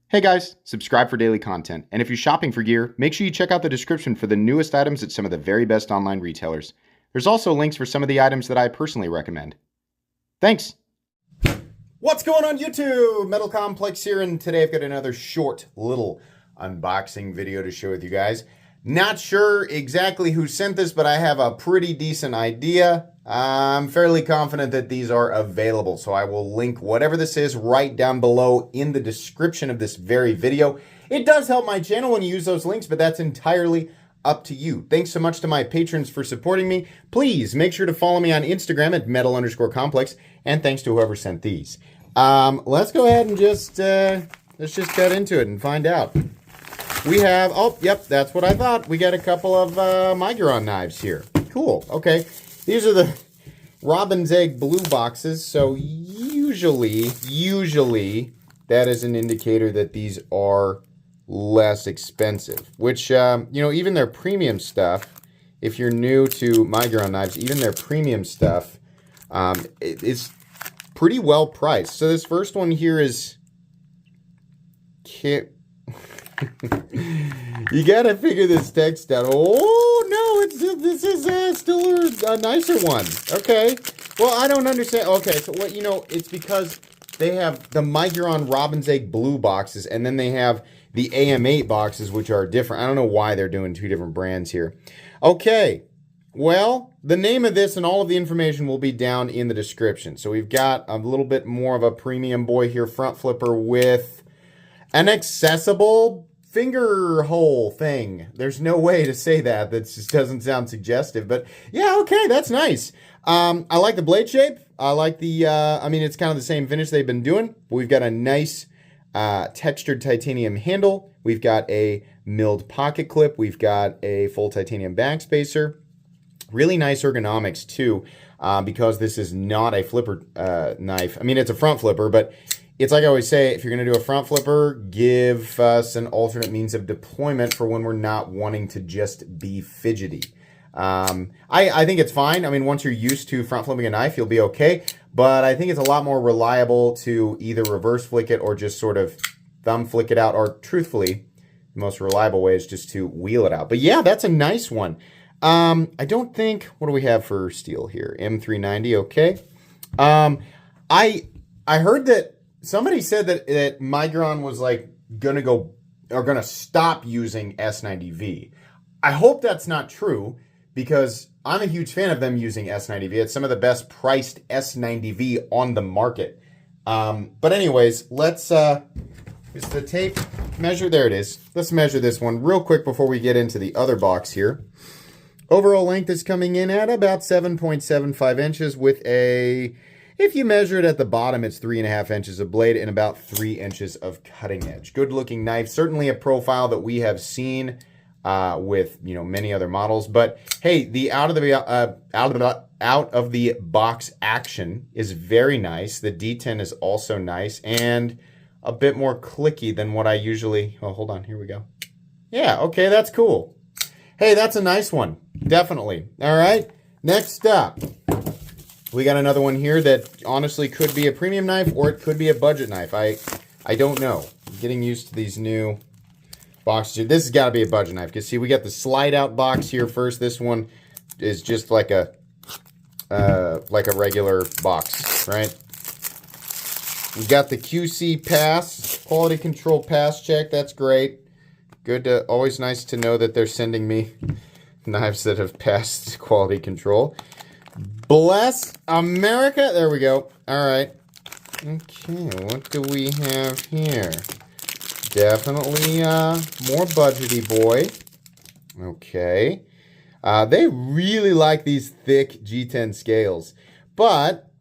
Hey guys, subscribe for daily content. And if you're shopping for gear, make sure you check out the description for the newest items at some of the very best online retailers. There's also links for some of the items that I personally recommend. Thanks! What's going on YouTube? Metal Complex here, and today I've got another short little unboxing video to share with you guys. Not sure exactly who sent this, but I have a pretty decent idea. I'm fairly confident that these are available, so I will link whatever this is right down below in the description of this very video. It does help my channel when you use those links, but that's entirely up to you. Thanks so much to my patrons for supporting me. Please make sure to follow me on Instagram at metal_complex, and thanks to whoever sent these. Let's go ahead and let's just get into it and find out. We have, oh, yep, that's what I thought. We got a couple of Miguron knives here. Cool, okay. These are the robin's egg blue boxes, so usually that is an indicator that these are less expensive, which, even their premium stuff, if you're new to Miguron knives, even their premium stuff is pretty well priced. So this first one here is... You gotta figure this text out. Oh no, this is still a nicer one. Okay. Well, I don't understand. Okay, so what it's because they have the Miguron Robin's Egg blue boxes, and then they have the AM8 boxes, which are different. I don't know why they're doing two different brands here. Okay. Well, the name of this and all of the information will be down in the description. So we've got a little bit more of a premium boy here, front flipper with an accessible finger hole thing. There's no way to say that. That just doesn't sound suggestive, but yeah, okay, that's nice. I like the blade shape. I like the, it's kind of the same finish they've been doing. We've got a nice textured titanium handle. We've got a milled pocket clip. We've got a full titanium backspacer. Really nice ergonomics too, because this is not a flipper knife. I mean, it's a front flipper, but it's like I always say, if you're going to do a front flipper, give us an alternate means of deployment for when we're not wanting to just be fidgety. I think it's fine. I mean, once you're used to front flipping a knife, you'll be okay. But I think it's a lot more reliable to either reverse flick it or just sort of thumb flick it out. Or truthfully, the most reliable way is just to wheel it out. But yeah, that's a nice one. I don't think, what do we have for steel here? M390, okay. I heard that somebody said that Miguron was like gonna stop using S90V. I hope that's not true, because I'm a huge fan of them using S90V. It's some of the best priced S90V on the market. But anyways, let's is the tape measure? There it is. Let's measure this one real quick before we get into the other box here. Overall length is coming in at about 7.75 inches with a... If you measure it at the bottom, it's 3.5 inches of blade and about 3 inches of cutting edge. Good looking knife. Certainly a profile that we have seen with many other models. But hey, the out of the box action is very nice. The D10 is also nice and a bit more clicky than what I usually. Oh, hold on. Here we go. Yeah. Okay, that's cool. Hey, that's a nice one. Definitely. All right. Next up. We got another one here that honestly could be a premium knife or it could be a budget knife. I don't know. I'm getting used to these new boxes. This has got to be a budget knife. Because see, we got the slide out box here first. This one is just like a regular box, right? We got the QC pass, quality control pass check. That's great. Good to, always nice to know that they're sending me knives that have passed quality control. Bless America. There we go. All right. Okay, what do we have here? Definitely more budgety boy. Okay. They really like these thick G10 scales. But,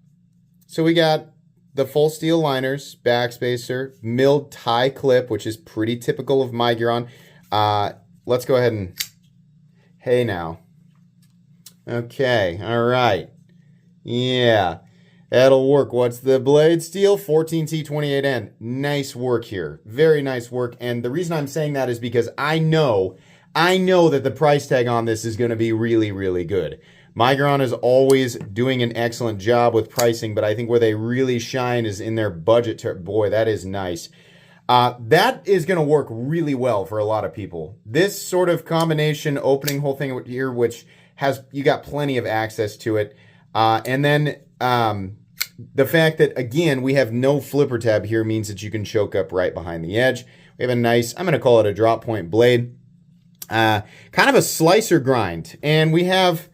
so we got the full steel liners, backspacer, milled tie clip, which is pretty typical of Miguron. Let's go ahead and... Hey now. Okay, all right. Yeah, that'll work. What's the blade steel? 14C28N. Nice work here. Very nice work. And the reason I'm saying that is because I know that the price tag on this is going to be really, really good. Miguron is always doing an excellent job with pricing, but I think where they really shine is in their budget. Boy, that is nice. That is going to work really well for a lot of people. This sort of combination opening whole thing here, which has, you got plenty of access to it. And then the fact that, again, we have no flipper tab here means that you can choke up right behind the edge. We have a nice, I'm going to call it a drop point blade. Kind of a slicer grind. And we have,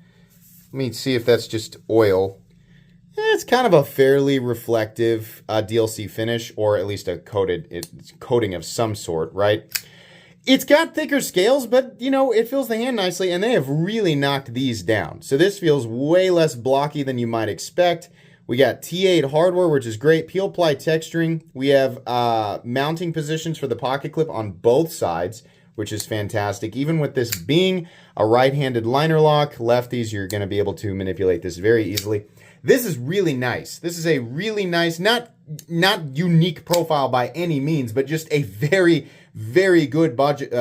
let me see if that's just oil. It's kind of a fairly reflective DLC finish, or at least a coating of some sort, right? It's got thicker scales, but, you know, it feels the hand nicely, and they have really knocked these down. So this feels way less blocky than you might expect. We got T8 hardware, which is great. Peel ply texturing. We have mounting positions for the pocket clip on both sides, which is fantastic. Even with this being a right-handed liner lock, lefties, you're going to be able to manipulate this very easily. This is really nice. This is a really nice, not unique profile by any means, but just a very, very good budget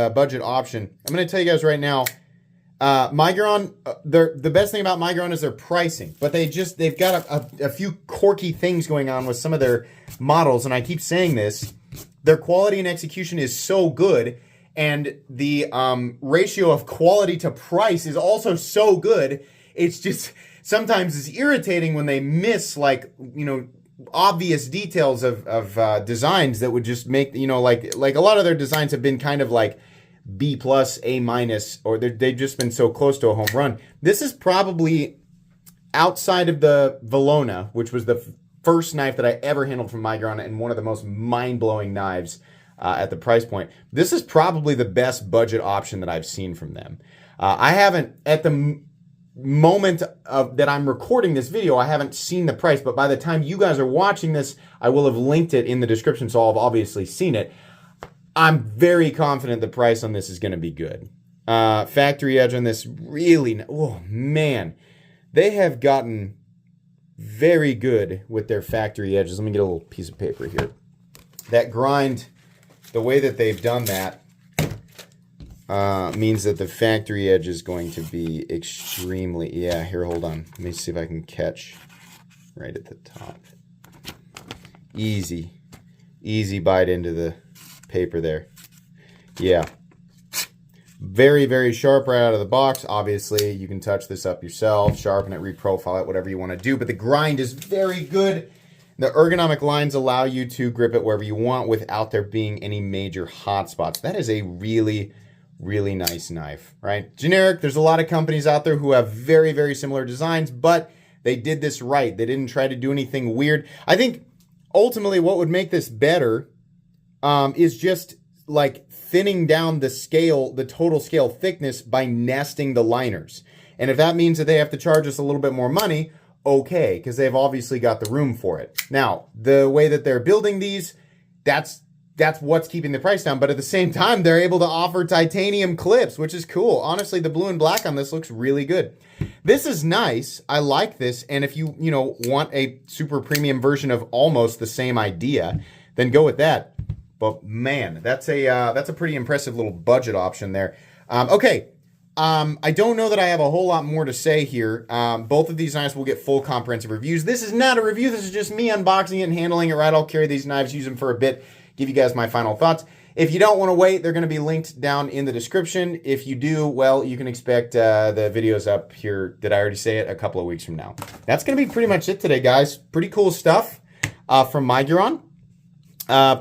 option. I'm going to tell you guys right now, Miguron, the best thing about Miguron is their pricing, but they've got a few quirky things going on with some of their models, and I keep saying this, their quality and execution is so good, and the ratio of quality to price is also so good. It's just, sometimes it's irritating when they miss, like, you know, obvious details of designs that would just make, you know, like a lot of their designs have been kind of like B+, A-, or they've just been so close to a home run. This is probably, outside of the Valona, which was the first knife that I ever handled from Miguron and one of the most mind-blowing knives at the price point, this is probably the best budget option that I've seen from them. I haven't, at the moment that I'm recording this video, I haven't seen the price, but by the time you guys are watching this, I will have linked it in the description, so I'll have obviously seen it. I'm very confident the price on this is going to be good. Factory edge on this, really, oh man, they have gotten very good with their factory edges. Let me get a little piece of paper here. That grind, the way that they've done that, means that the factory edge is going to be extremely, yeah, here, hold on. Let me see if I can catch right at the top. Easy bite into the paper there. Yeah. Very, very sharp right out of the box. Obviously, you can touch this up yourself, sharpen it, reprofile it, whatever you want to do, but the grind is very good. The ergonomic lines allow you to grip it wherever you want without there being any major hot spots. That is a really, really nice knife, right? Generic, there's a lot of companies out there who have very, very similar designs, but they did this right. They didn't try to do anything weird. I think ultimately what would make this better is just like thinning down the scale, the total scale thickness by nesting the liners. And if that means that they have to charge us a little bit more money, okay, because they've obviously got the room for it. Now, the way that they're building these, that's what's keeping the price down. But at the same time, they're able to offer titanium clips, which is cool. Honestly, the blue and black on this looks really good. This is nice. I like this. And if you want a super premium version of almost the same idea, then go with that. But man, that's a pretty impressive little budget option there. Okay. I don't know that I have a whole lot more to say here. Both of these knives will get full comprehensive reviews. This is not a review. This is just me unboxing it and handling it right. I'll carry these knives, use them for a bit, give you guys my final thoughts. If you don't want to wait, they're going to be linked down in the description. If you do, well, you can expect the videos up here. Did I already say it? A couple of weeks from now. That's going to be pretty much it today, guys. Pretty cool stuff from Miguron.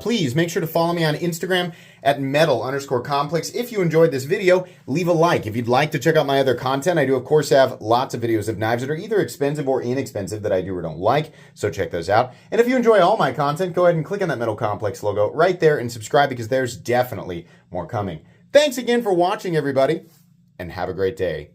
Please make sure to follow me on Instagram at metal_complex. If you enjoyed this video, leave a like. If you'd like to check out my other content, I do, of course, have lots of videos of knives that are either expensive or inexpensive that I do or don't like, so check those out. And if you enjoy all my content, go ahead and click on that Metal Complex logo right there and subscribe, because there's definitely more coming. Thanks again for watching, everybody, and have a great day.